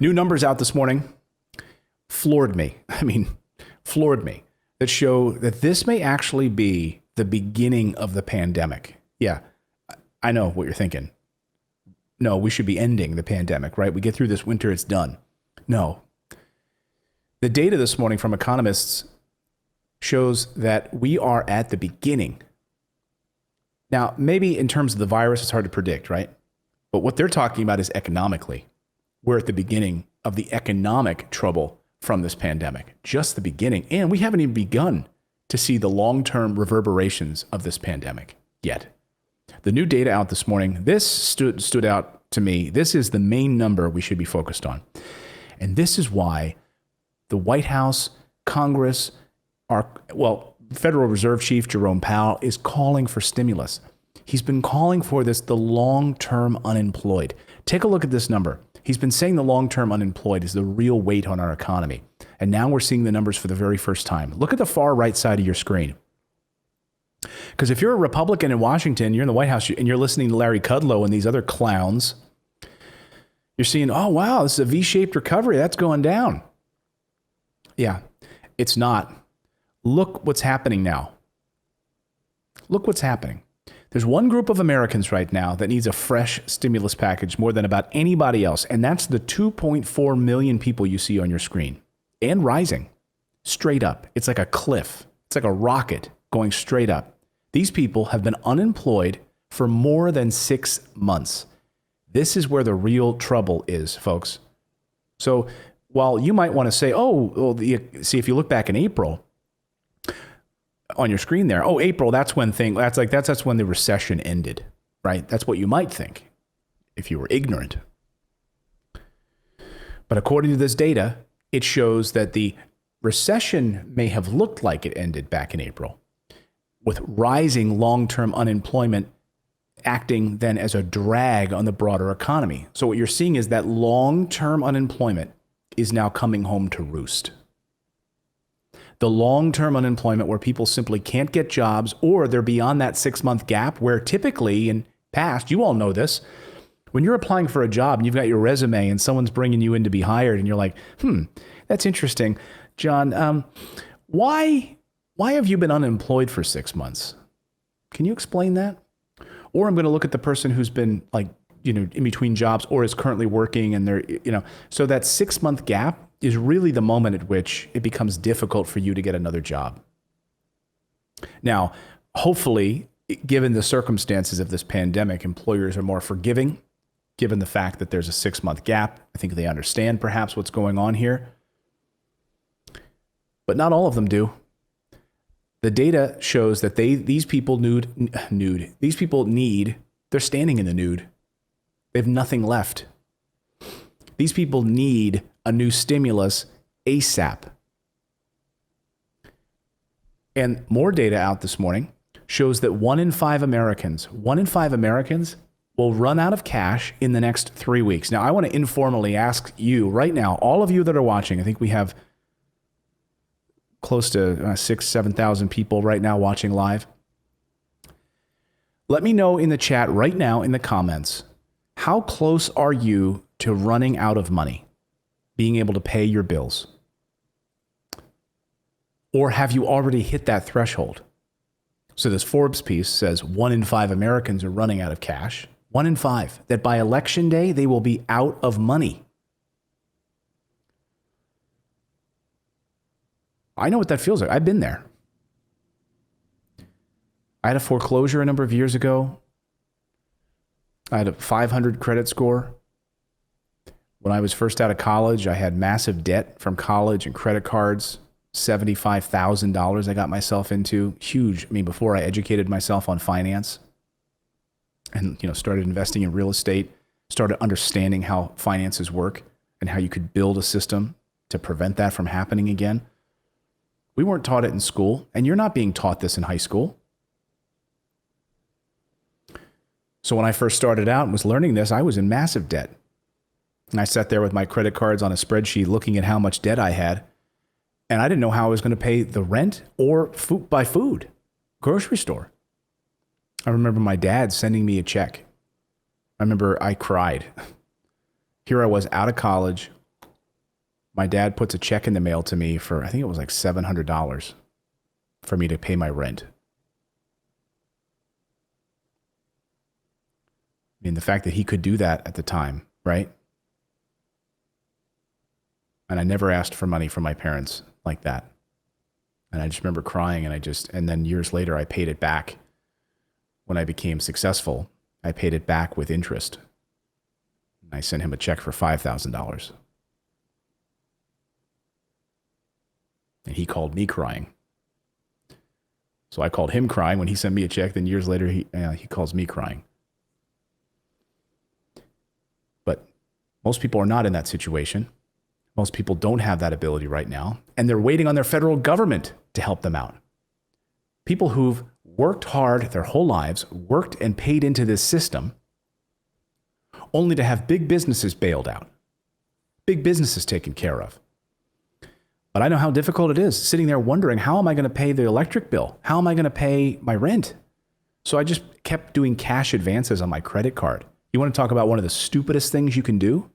New numbers out this morning floored me. Floored me. That show that this may actually be the beginning of the pandemic. Yeah, I know what you're thinking. No, we should be ending the pandemic, right? We get through this winter, it's done. No. The data this morning from economists shows that we are at the beginning. Now, maybe in terms of the virus, it's hard to predict, right? But what they're talking about is economically. We're at the beginning of the economic trouble from this pandemic, just the beginning. And we haven't even begun to see the long-term reverberations of this pandemic yet. The new data out this morning, this stood out to me. This is the main number we should be focused on. And this is why the White House, Congress, Federal Reserve Chief Jerome Powell is calling for stimulus. He's been calling for this, the long-term unemployed. Take a look at this number. He's been saying the long-term unemployed is the real weight on our economy. And now we're seeing the numbers for the very first time. Look at the far right side of your screen. Because if you're a Republican in Washington, you're in the White House, and you're listening to Larry Kudlow and these other clowns, you're seeing, oh, wow, this is a V-shaped recovery. That's going down. Yeah, it's not. Look what's happening now. Look what's happening. There's one group of Americans right now that needs a fresh stimulus package more than about anybody else, and that's the 2.4 million people you see on your screen, and rising straight up. It's like a cliff. It's like a rocket going straight up. These people have been unemployed for more than 6 months. This is where the real trouble is, folks. So while you might want to say, see, if you look back in April, on your screen there, April, that's when that's when the recession ended, right? That's what you might think if you were ignorant. But according to this data, it shows that the recession may have looked like it ended back in April, with rising long-term unemployment acting then as a drag on the broader economy. So what you're seeing is that long-term unemployment is now coming home to roost. The long-term unemployment where people simply can't get jobs, or they're beyond that 6-month gap where typically in past, you all know this, when you're applying for a job and you've got your resume and someone's bringing you in to be hired and you're like, that's interesting. John, why have you been unemployed for 6 months? Can you explain that? Or I'm going to look at the person who's been in between jobs or is currently working and they're, so that 6-month gap is really the moment at which it becomes difficult for you to get another job. Now, hopefully, given the circumstances of this pandemic, employers are more forgiving, given the fact that there's a 6-month gap. I think they understand perhaps what's going on here. But not all of them do. The data shows that these people they're standing in the nude. They have nothing left. These people need a new stimulus ASAP. And more data out this morning shows that 1 in 5 Americans will run out of cash in the next 3 weeks. Now, I want to informally ask you right now, all of you that are watching, I think we have close to 7,000 people right now watching live. Let me know in the chat right now in the comments, how close are you to running out of money, being able to pay your bills? Or have you already hit that threshold? So this Forbes piece says 1 in 5 Americans are running out of cash. 1 in 5, that by election day, they will be out of money. I know what that feels like. I've been there. I had a foreclosure a number of years ago. I had a 500 credit score. When I was first out of college, I had massive debt from college and credit cards, $75,000 I got myself into. Huge. Before I educated myself on finance and, started investing in real estate, started understanding how finances work and how you could build a system to prevent that from happening again. We weren't taught it in school, and you're not being taught this in high school. So when I first started out and was learning this, I was in massive debt. And I sat there with my credit cards on a spreadsheet looking at how much debt I had. And I didn't know how I was going to pay the rent or buy food, grocery store. I remember my dad sending me a check. I remember I cried. Here I was out of college, my dad puts a check in the mail to me for, I think it was like $700 for me to pay my rent. I mean, the fact that he could do that at the time, right? And I never asked for money from my parents like that. And I just remember crying, and then years later, I paid it back. When I became successful, I paid it back with interest. And I sent him a check for $5,000. And he called me crying. So I called him crying when he sent me a check. Then years later, he calls me crying. But most people are not in that situation. Most people don't have that ability right now. And they're waiting on their federal government to help them out. People who've worked hard their whole lives, worked and paid into this system, only to have big businesses bailed out, big businesses taken care of. But I know how difficult it is sitting there wondering, how am I going to pay the electric bill? How am I going to pay my rent? So I just kept doing cash advances on my credit card. You want to talk about one of the stupidest things you can do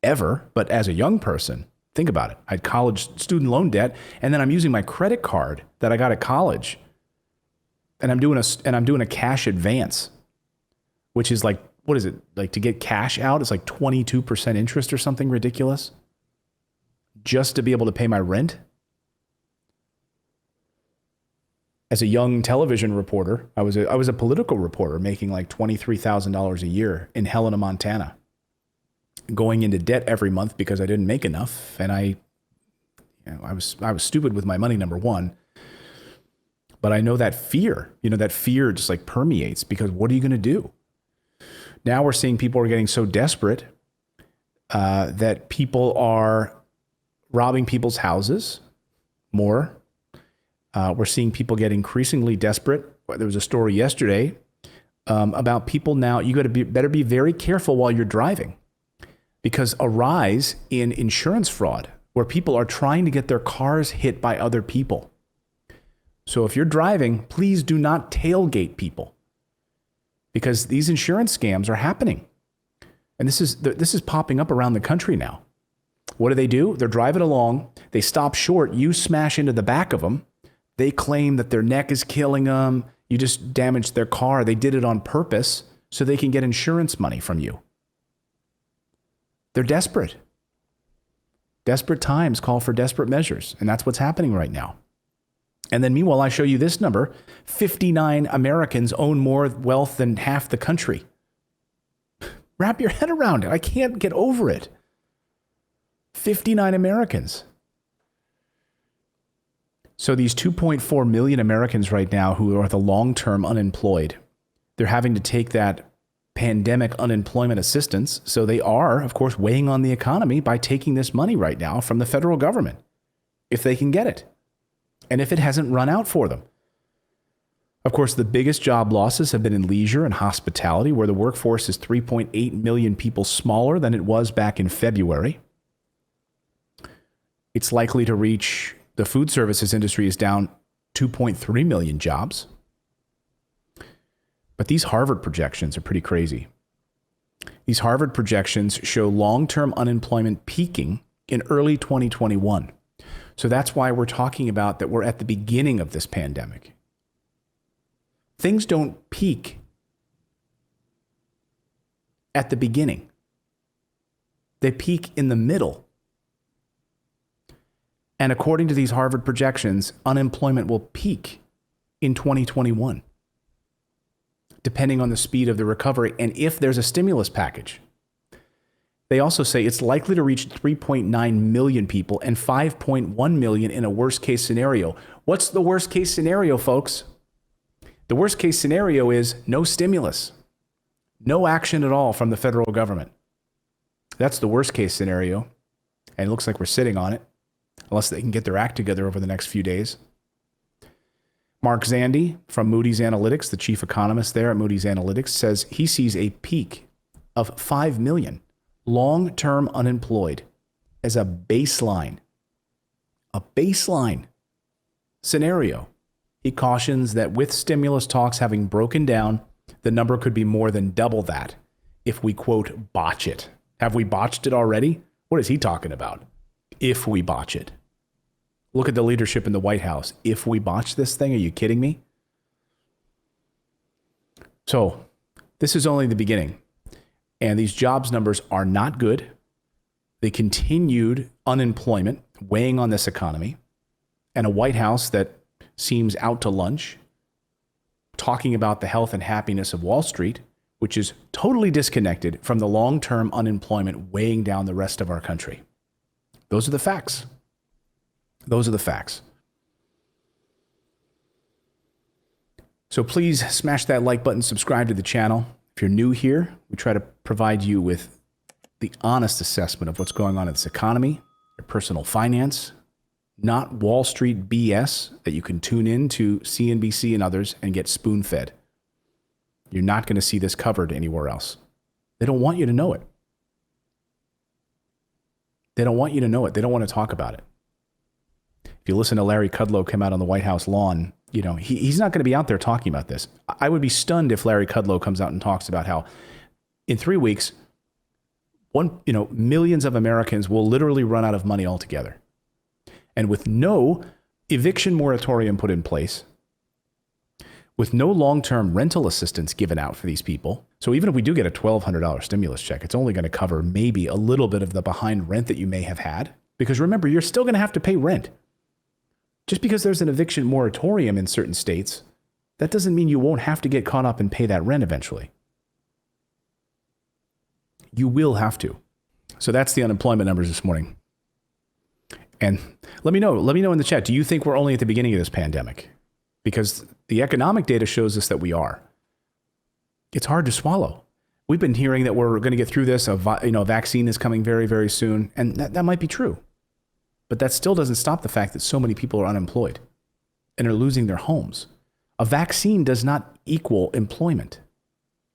ever, but as a young person, think about it. I had college student loan debt, and then I'm using my credit card that I got at college, and I'm doing a cash advance, which is like, what is it? Like, to get cash out, it's like 22% interest or something ridiculous, just to be able to pay my rent. As a young television reporter, I was a political reporter making like $23,000 a year in Helena, Montana, going into debt every month because I didn't make enough. And I was stupid with my money, number one. But I know that fear just like permeates, because what are you going to do? Now we're seeing people are getting so desperate that people are robbing people's houses more. We're seeing people get increasingly desperate. There was a story yesterday about people now. You better be very careful while you're driving, because a rise in insurance fraud, where people are trying to get their cars hit by other people. So if you're driving, please do not tailgate people, because these insurance scams are happening. And this is popping up around the country now. What do? They're driving along. They stop short. You smash into the back of them. They claim that their neck is killing them. You just damaged their car. They did it on purpose so they can get insurance money from you. They're desperate. Desperate times call for desperate measures. And that's what's happening right now. And then meanwhile, I show you this number. 59 Americans own more wealth than half the country. Wrap your head around it. I can't get over it. 59 Americans. So these 2.4 million Americans right now who are the long-term unemployed, they're having to take that pandemic unemployment assistance. So they are, of course, weighing on the economy by taking this money right now from the federal government, if they can get it, and if it hasn't run out for them. Of course, the biggest job losses have been in leisure and hospitality, where the workforce is 3.8 million people smaller than it was back in February. It's likely to reach, the food services industry is down 2.3 million jobs. But these Harvard projections are pretty crazy. These Harvard projections show long-term unemployment peaking in early 2021. So that's why we're talking about that we're at the beginning of this pandemic. Things don't peak at the beginning. They peak in the middle. And according to these Harvard projections, unemployment will peak in 2021, depending on the speed of the recovery and if there's a stimulus package. They also say it's likely to reach 3.9 million people and 5.1 million in a worst case scenario. What's the worst case scenario, folks? The worst case scenario is no stimulus, no action at all from the federal government. That's the worst case scenario. And it looks like we're sitting on it, unless they can get their act together over the next few days. Mark Zandi from Moody's Analytics, the chief economist there at Moody's Analytics, says he sees a peak of 5 million long-term unemployed as a baseline scenario. He cautions that with stimulus talks having broken down, the number could be more than double that if we, quote, botch it. Have we botched it already? What is he talking about? If we botch it. Look at the leadership in the White House. If we botch this thing, are you kidding me? So this is only the beginning. And these jobs numbers are not good. The continued unemployment weighing on this economy, and a White House that seems out to lunch, talking about the health and happiness of Wall Street, which is totally disconnected from the long-term unemployment weighing down the rest of our country. Those are the facts. Those are the facts. So please smash that like button, subscribe to the channel. If you're new here, we try to provide you with the honest assessment of what's going on in this economy, your personal finance, not Wall Street BS that you can tune in to CNBC and others and get spoon-fed. You're not going to see this covered anywhere else. They don't want you to know it. They don't want you to know it. They don't want to talk about it. If you listen to Larry Kudlow come out on the White House lawn, you know, he's not going to be out there talking about this. I would be stunned if Larry Kudlow comes out and talks about how in 3 weeks, millions of Americans will literally run out of money altogether. And with no eviction moratorium put in place, with no long-term rental assistance given out for these people. So even if we do get a $1,200 stimulus check, it's only going to cover maybe a little bit of the behind rent that you may have had. Because remember, you're still going to have to pay rent. Just because there's an eviction moratorium in certain states, that doesn't mean you won't have to get caught up and pay that rent eventually. You will have to. So that's the unemployment numbers this morning. And let me know in the chat, do you think we're only at the beginning of this pandemic? Because the economic data shows us that we are. It's hard to swallow. We've been hearing that we're going to get through this. A vaccine is coming very, very soon. And that might be true. But that still doesn't stop the fact that so many people are unemployed and are losing their homes. A vaccine does not equal employment.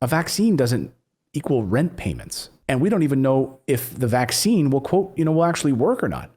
A vaccine doesn't equal rent payments. And we don't even know if the vaccine will, will actually work or not.